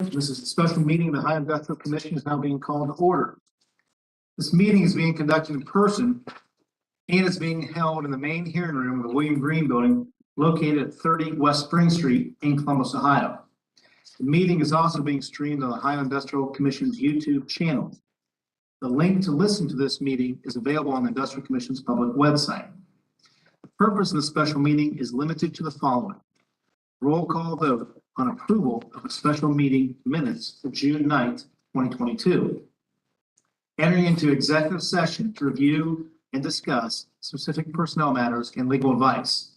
This is a special meeting of the Ohio Industrial Commission is now being called to order. This meeting is being conducted in person and is being held in the main hearing room of the William Green Building located at 30 West Spring Street in Columbus, Ohio. The meeting is also being streamed on the Ohio Industrial Commission's YouTube channel. The link to listen to this meeting is available on the Industrial Commission's public website. The purpose of the special meeting is limited to the following. Roll call vote on approval of a special meeting minutes for June 9th, 2022. Entering into executive session to review and discuss specific personnel matters and legal advice.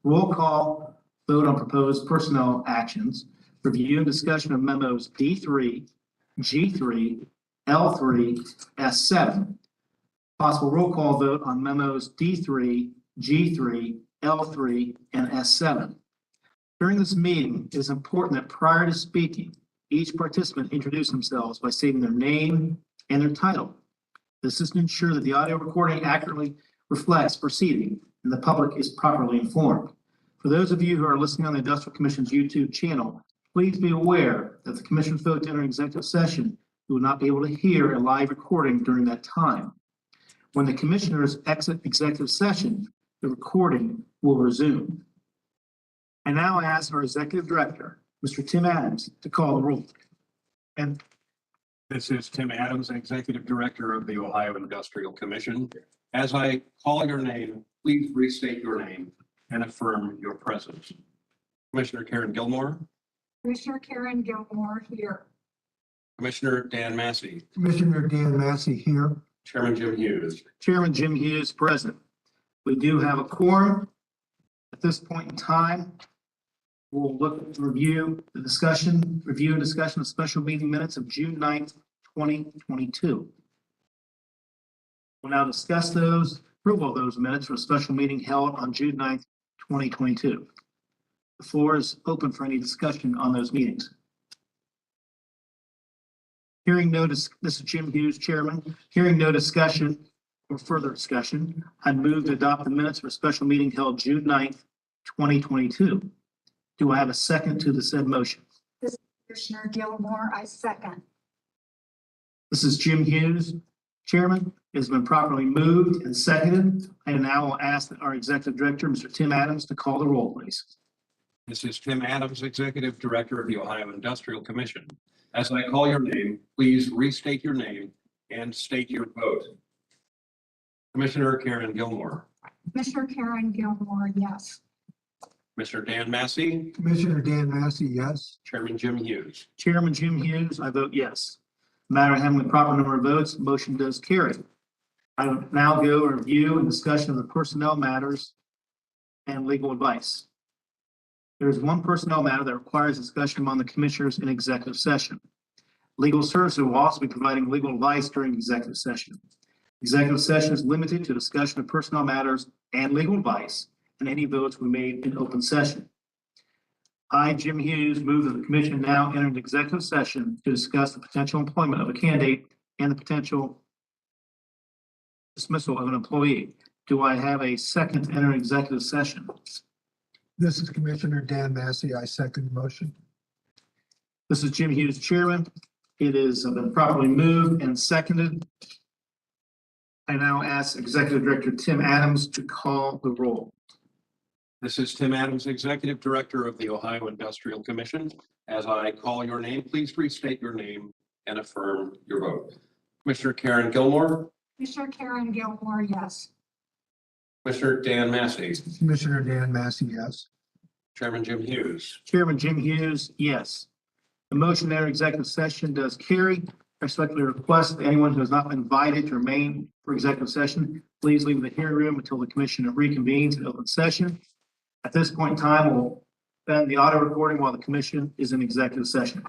Roll call vote on proposed personnel actions, review and discussion of memos D3, G3, L3, S7. Possible roll call vote on memos D3, G3, L3, and S7. During this meeting, it is important that prior to speaking, each participant introduce themselves by stating their name and their title. This is to ensure that the audio recording accurately reflects proceeding and the public is properly informed. For those of you who are listening on the Industrial Commission's YouTube channel, please be aware that the Commission's vote to enter executive session, you will not be able to hear a live recording during that time. When the Commissioners exit executive session, the recording will resume. I now ask our Executive Director, Mr. Tim Adams, to call the roll. And This is Tim Adams, Executive Director of the Ohio Industrial Commission. As I call your name, please restate your name and affirm your presence. Commissioner Karen Gilmore, Commissioner Karen Gilmore here. Commissioner Dan Massey, Commissioner Dan Massey here. Chairman Jim Hughes. Chairman Jim Hughes present. We do have a quorum. At this point in time, we'll look to review and discussion of special meeting minutes of June 9th, 2022. We'll now discuss approval of those minutes for a special meeting held on June 9th, 2022. The floor is open for any discussion on those meetings. Hearing no, this is Jim Hughes, Chairman. Hearing no discussion or further discussion, I move to adopt the minutes for a special meeting held June 9th, 2022. Do I have a second to the said motion? This is Commissioner Gilmore, I second. This is Jim Hughes, Chairman. It has been properly moved and seconded. And now I'll ask our Executive Director, Mr. Tim Adams, to call the roll, please. This is Tim Adams, Executive Director of the Ohio Industrial Commission. As I call your name, please restate your name and state your vote. Commissioner Karen Gilmore, Commissioner Karen Gilmore, yes. Commissioner Dan Massey, Commissioner Dan Massey, yes. Chairman Jim Hughes. Chairman Jim Hughes, I vote yes. Matter of having the proper number of votes, the motion does carry. I will now go review and discussion of the personnel matters and legal advice. There is one personnel matter that requires discussion among the commissioners in executive session. Legal services will also be providing legal advice during executive session. Executive session is limited to discussion of personnel matters and legal advice, and any votes were made in open session. I, Jim Hughes, move that the commission now enter into executive session to discuss the potential employment of a candidate and the potential dismissal of an employee. Do I have a second to enter executive session? This is Commissioner Dan Massey. I second the motion. This is Jim Hughes, Chairman. It has been properly moved and seconded. I now ask Executive Director Tim Adams to call the roll. This is Tim Adams, Executive Director of the Ohio Industrial Commission. As I call your name, please restate your name and affirm your vote. Commissioner Karen Gilmore, Commissioner Karen Gilmore, yes. Commissioner Dan Massey, Commissioner Dan Massey, yes. Chairman Jim Hughes. Chairman Jim Hughes, yes. The motion to enter executive session does carry. I respectfully request that anyone who has not been invited to remain for executive session, please leave the hearing room until the commission reconvenes in open session. At this point in time, we'll end the audio recording while the commission is in executive session.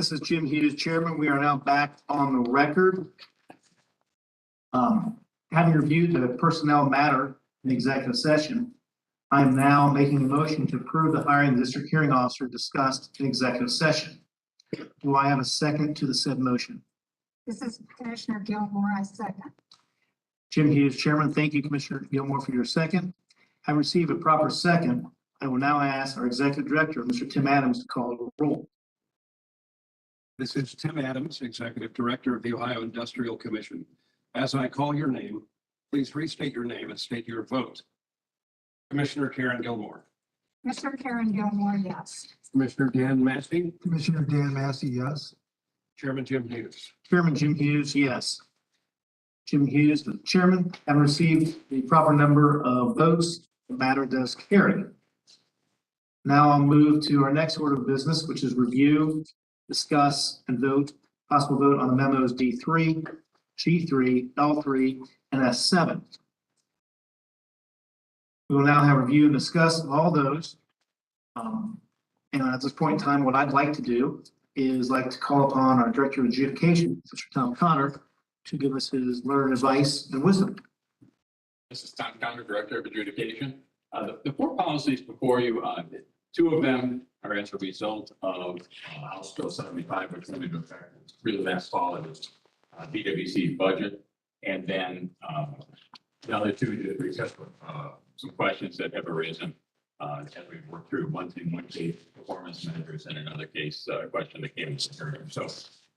This is Jim Hughes, Chairman. We are now back on the record. Having reviewed the personnel matter in executive session, I am now making a motion to approve the hiring of the district hearing officer discussed in executive session. Do I have a second to the said motion? This is Commissioner Gilmore, I second. Jim Hughes, Chairman. Thank you, Commissioner Gilmore, for your second. Having received a proper second, I will now ask our Executive Director, Mr. Tim Adams, to call the roll. This is Tim Adams, Executive Director of the Ohio Industrial Commission. As I call your name, please restate your name and state your vote. Commissioner Karen Gilmore. Commissioner Karen Gilmore, yes. Commissioner Dan Massey. Commissioner Dan Massey, yes. Chairman Jim Hughes. Chairman Jim Hughes, yes. Jim Hughes, the chairman, having received the proper number of votes, the matter does carry. Now I'll move to our next order of business, which is review, discuss, and vote, possible vote on the memos D3, G3, L3, and S7. We will now have review and discuss of all those. And at this point in time, what I'd like to do is like to call upon our Director of Adjudication, Mr. Tom Connor, to give us his learned advice and wisdom. This is Tom Connor, Director of Adjudication. The four policies before you, two of them are as a result of House Bill 75, which went into effect really last fall. It was BWC's budget. And then the other two just because of some questions that have arisen as we've worked through one case performance measures and another case question that came to the hearing. So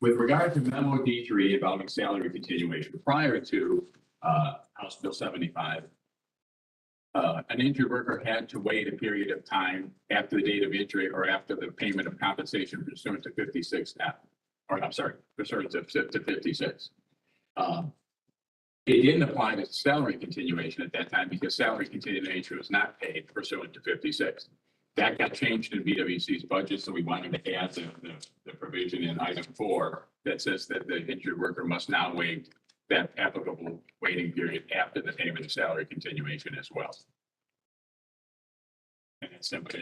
with regard to memo D3 involving salary continuation prior to House Bill 75, an injured worker had to wait a period of time after the date of injury or after the payment of compensation pursuant to 56F, or I'm sorry, pursuant to 56. It didn't apply to salary continuation at that time because salary continuation was not paid pursuant to 56. That got changed in BWC's budget, so we wanted to add the provision in item 4 that says that the injured worker must now wait that applicable waiting period after the payment of salary continuation as well. And it's simple.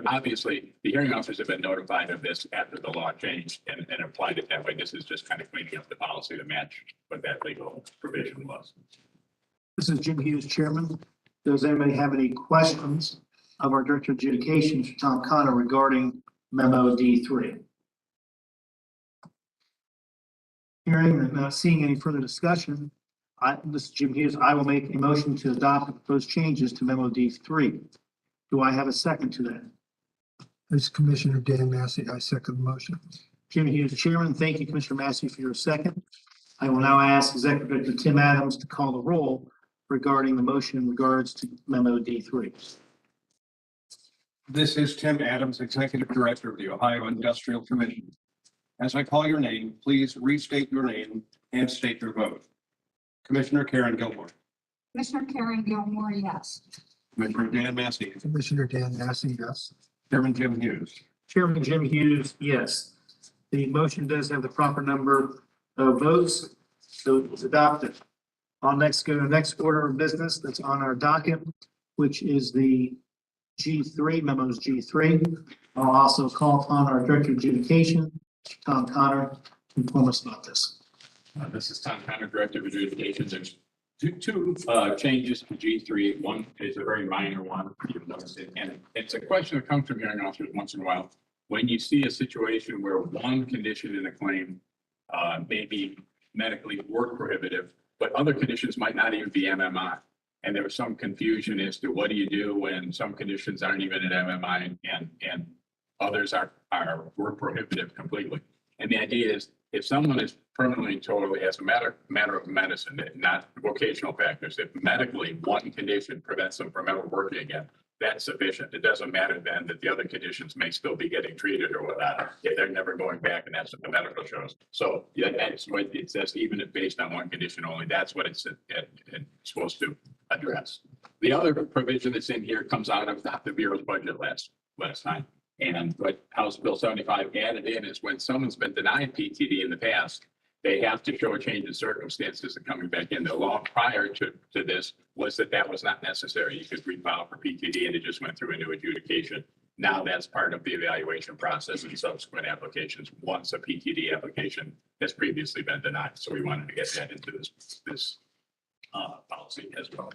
Obviously, the hearing officers have been notified of this after the law changed and applied it that way. This is just kind of cleaning up the policy to match what that legal provision was. This is Jim Hughes, Chairman. Does anybody have any questions of our Director of Adjudication, Mr. Tom Connor, regarding memo D3? Hearing and not seeing any further discussion, this is Jim Hughes. I will make a motion to adopt the proposed changes to memo D3. Do I have a second to that? This is Commissioner Dan Massey, I second the motion. Jim Hughes, Chairman. Thank you, Commissioner Massey, for your second. I will now ask Executive Director Tim Adams to call the roll regarding the motion in regards to memo D3. This is Tim Adams, Executive Director of the Ohio Industrial Commission. As I call your name, please restate your name and state your vote. Commissioner Karen Gilmore. Commissioner Karen Gilmore, yes. Commissioner Dan Massey. Commissioner Dan Massey, yes. Chairman Jim Hughes. Chairman Jim Hughes, yes. The motion does have the proper number of votes, so it was adopted. I'll next go to the next order of business that's on our docket, which is the G3, memos G3. I'll also call upon our Director of Adjudication, Tom Connor, to inform us about this. This is Tom Connor, Director of Adjudication. There's two changes to G3. One is a very minor one. You'll notice it. And it's a question that comes from hearing officers once in a while. When you see a situation where one condition in a claim may be medically work prohibitive, but other conditions might not even be MMI. And there was some confusion as to what do you do when some conditions aren't even an MMI and others are work prohibitive completely. And the idea is if someone is permanently totally as a matter of medicine, not vocational factors, if medically one condition prevents them from ever working again, that's sufficient. It doesn't matter then that the other conditions may still be getting treated or whatnot. If they're never going back, and that's what the medical shows. So yeah, that's what it says, even if based on one condition only, that's what it's supposed to address. The other provision that's in here comes out of the Bureau's budget last time. And what House Bill 75 added in is when someone's been denied PTD in the past, they have to show a change in circumstances and coming back in. The law prior to this was that was not necessary. You could refile for PTD and it just went through a new adjudication Now that's part of the evaluation process and subsequent applications, once a PTD application has previously been denied. So we wanted to get that into this policy as well.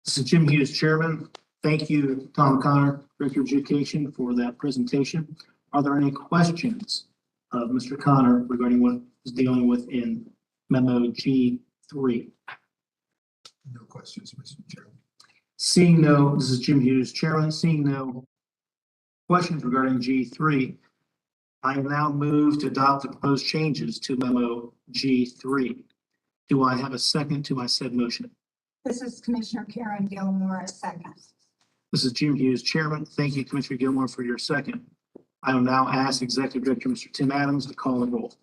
This is Jim Hughes, Chairman. Thank you, Tom Connor, Director of Education, for that presentation. Are there any questions of Mr. Connor regarding what he's dealing with in memo G3? No questions, Mr. Chairman. Seeing no, this is Jim Hughes, Chairman. Seeing no questions regarding G3, I now move to adopt the proposed changes to memo G3. Do I have a second to my said motion? This is Commissioner Karen Gilmore, I second. This is Jim Hughes, Chairman. Thank you, Commissioner Gilmore, for your second. I will now ask Executive Director, Mr. Tim Adams, to call the roll.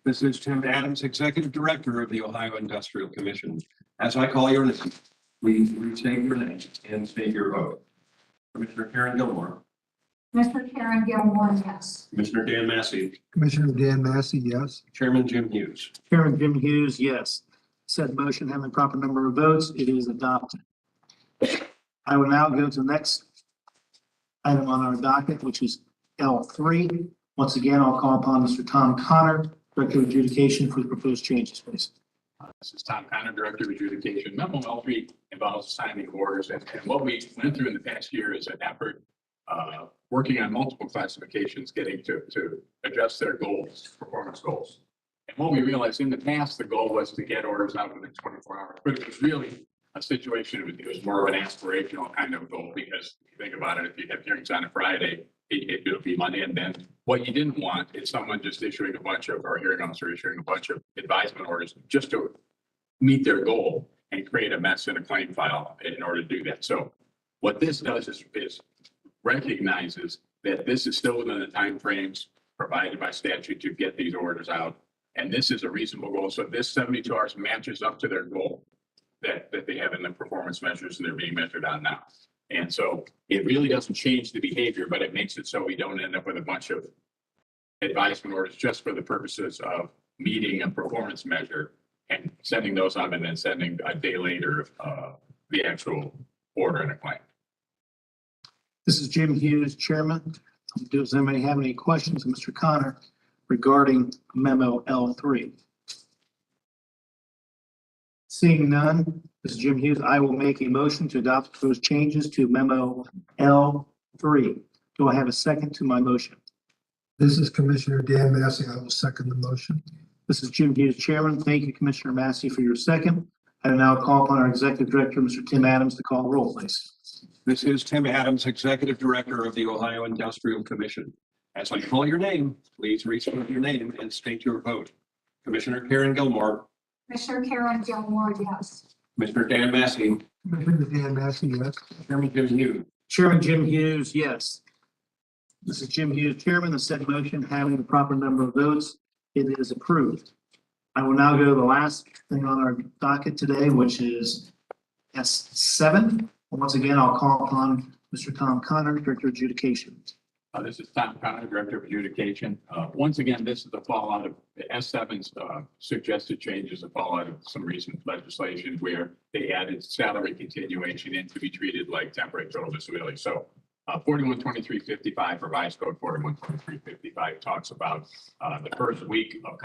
This is Tim Adams, Executive Director of the Ohio Industrial Commission. As I call your name, please restate your name and state your vote. Commissioner Karen Gilmore, Commissioner Karen Gilmore, yes. Commissioner Dan Massey, Commissioner Dan Massey, yes. Chairman Jim Hughes. Chairman Jim Hughes, yes. Said motion having the proper number of votes, it is adopted. I will now go to the next item on our docket, which is L3. Once again, I'll call upon Mr. Tom Connor, Director of Adjudication, for the proposed changes, please. This is Tom Connor, Director of Adjudication. Memo L3 involves signing orders, and what we went through in the past year is an effort working on multiple classifications, getting to adjust their goals, performance goals. And what we realized in the past, the goal was to get orders out within 24 hours, but it was really a situation, it was more of an aspirational kind of goal, because if you think about it, if you have hearings on a Friday, it'll be Monday, and then what you didn't want is someone just issuing a bunch of, or hearing officer issuing a bunch of advisement orders just to meet their goal and create a mess in a claim file in order to do that. So what this does is recognizes that this is still within the timeframes provided by statute to get these orders out. And this is a reasonable goal. So this 72 hours matches up to their goal that they have in the performance measures and they're being measured on now. And so it really doesn't change the behavior, but it makes it so we don't end up with a bunch of advisement orders just for the purposes of meeting a performance measure and sending those out and then sending a day later the actual order in a claim. This is Jim Hughes, Chairman. Does anybody have any questions of Mr. Connor regarding memo L3? Seeing none, this is Jim Hughes. I will make a motion to adopt those changes to memo L3. Do I have a second to my motion? This is Commissioner Dan Massey. I will second the motion. This is Jim Hughes, Chairman. Thank you, Commissioner Massey, for your second. I will now call upon our Executive Director, Mr. Tim Adams, to call the roll, please. This is Tim Adams, Executive Director of the Ohio Industrial Commission. As I call your name, please restate your name and state your vote. Commissioner Karen Gilmore, Commissioner Karen Gilmore, yes. Commissioner Dan Massey, Commissioner Dan Massey, yes. Chairman Jim Hughes. Chairman Jim Hughes, yes. This is Jim Hughes, Chairman. The said motion having the proper number of votes, it is approved. I will now go to the last thing on our docket today, which is S7. Once again, I'll call upon Mr. Tom Connor, Director of Adjudication. This is Tom Connor, Director of Adjudication. Once again, this is the fallout of the S7's suggested changes, the fallout of some recent legislation where they added salary continuation in to be treated like temporary total disability. So 412355, revised code 412355 talks about the first week of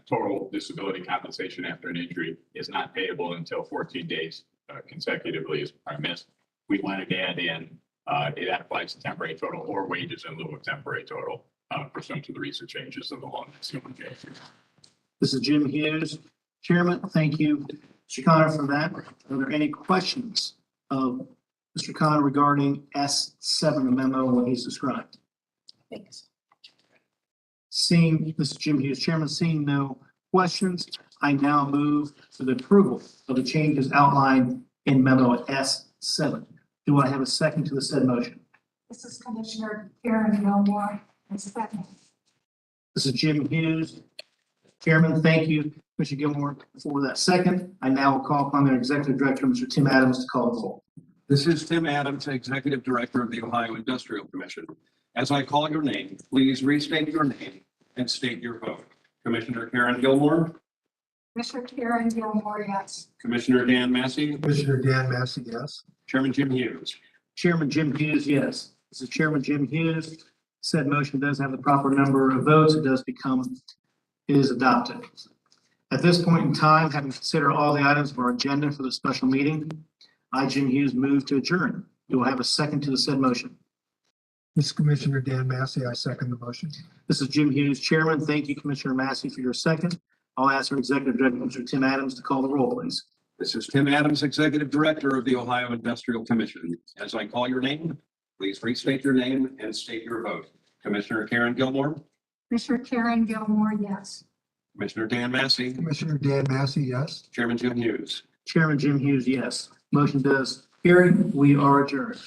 total disability compensation after an injury is not payable until 14 days consecutively are missed. We wanted to add in it applies to temporary total or wages in lieu of temporary total pursuant to the recent changes in the law. This is Jim Hughes, Chairman. Thank you, Mr. Connor, for that. Are there any questions of Mr. Connor regarding S7, the memo, what he's described? Thanks. Seeing, this is Jim Hughes, Chairman. Seeing no questions, I now move to the approval of the changes outlined in memo S7. Do I have a second to the said motion? This is Commissioner Karen Gilmore, I second. This is Jim Hughes, Chairman. Thank you, Commissioner Gilmore, for that second. I now will call upon their Executive Director, Mr. Tim Adams, to call the roll. This is Tim Adams, Executive Director of the Ohio Industrial Commission. As I call your name, please restate your name and state your vote. Commissioner Karen Gilmore, Commissioner Karen Gilmore, yes. Commissioner Dan Massey, Commissioner Dan Massey, yes. Chairman Jim Hughes. Chairman Jim Hughes, yes. This is Chairman Jim Hughes. Said motion does have the proper number of votes. It does become, it is adopted. At this point in time, having considered all the items of our agenda for the special meeting, I, Jim Hughes, move to adjourn. Do I have a second to the said motion? This is Commissioner Dan Massey. I second the motion. This is Jim Hughes, Chairman. Thank you, Commissioner Massey, for your second. I'll ask our Executive Director, Mr. Tim Adams, to call the roll, please. This is Tim Adams, Executive Director of the Ohio Industrial Commission. As I call your name, please restate your name and state your vote. Commissioner Karen Gilmore, Commissioner Karen Gilmore, yes. Commissioner Dan Massey, Commissioner Dan Massey, yes. Chairman Jim Hughes. Chairman Jim Hughes, yes. Motion does carry. We are adjourned.